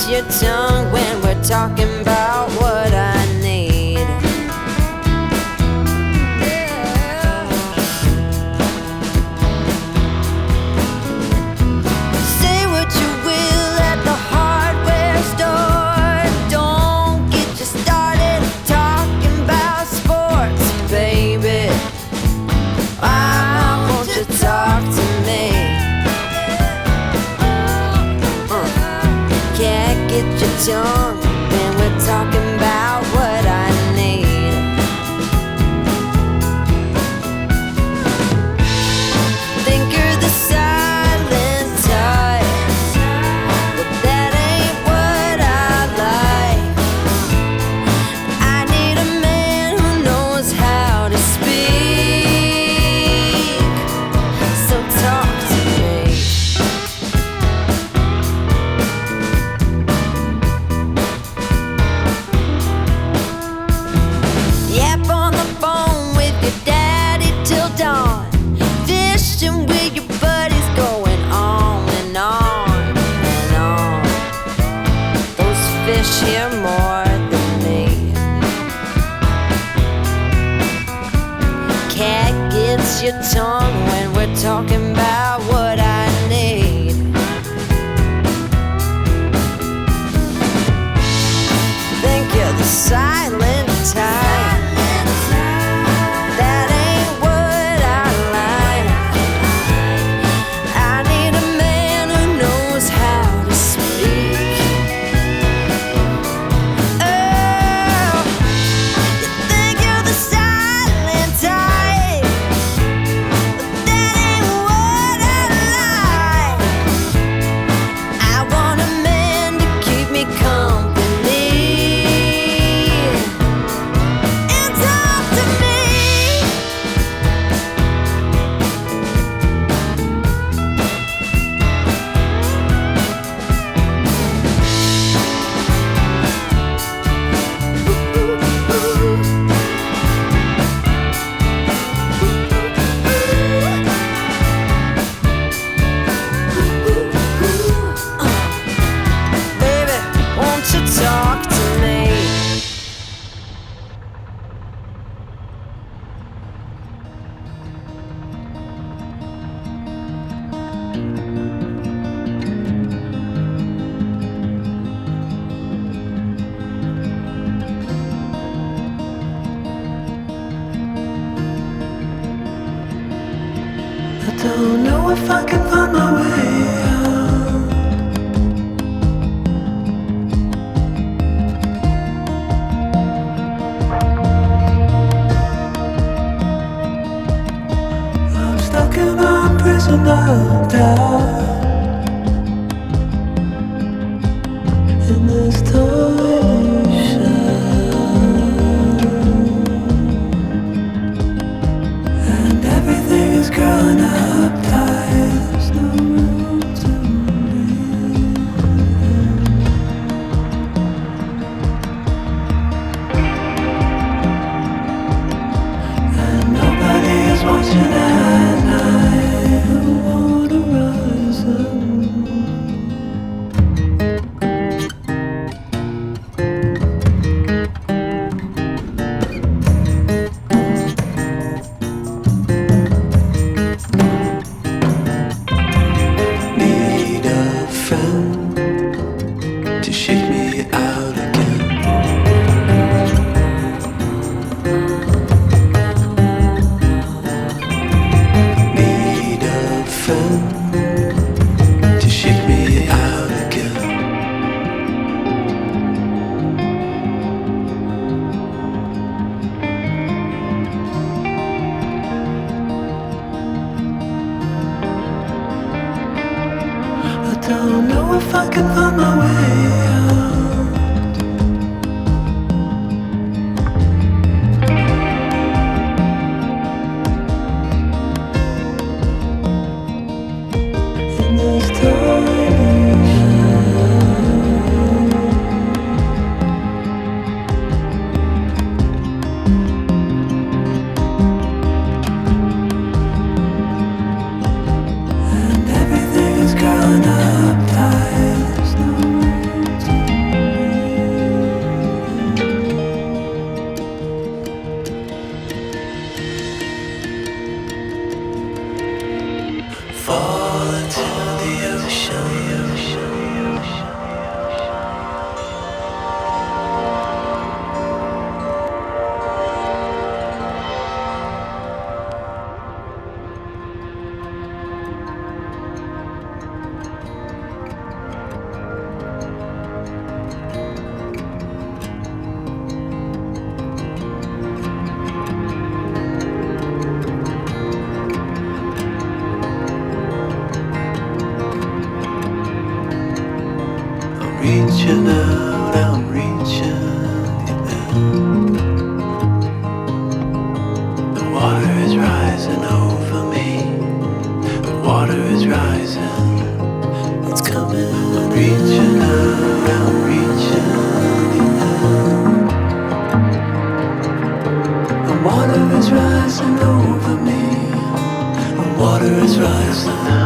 gets your tongue when we're talking about what I need. Say what you will at the hardware store. Don't get you started talking about sports, baby. I want you to talk to me. Can't get your tongue when we're talking about what I need. Think you're the silent type, but that ain't what I like. I need a man who knows how to speak, so talk to me. Yap on the phone with your daddy till dawn. Fishing with your buddies, going on and on and on. Those fish hear more than me. Cat gets your tongue when we're talking about what I need. Think you're the silent type. That ain't what I like. I need a man who knows how to speak. Oh, you think you're the silent type, but that ain't what I like. I want a man to keep me company and talk to me. Baby, won't you talk to me? I don't know if I can find my way out. I'm stuck in a prison of doubt. In this tiny shell, and everything is growing up tight. There's no room to breathe. And nobody is watching at night. The water rising. Need a friend to shake me out again. Need a friend to shake me out again. I don't know if I can find my way out. In this tiny shell, and everything is growing up tight. There's no room reaching out, I'm reaching in. The water is rising over me. The water is rising. It's coming. I'm reaching out, I'm reaching in. The water is rising over me. The water is rising.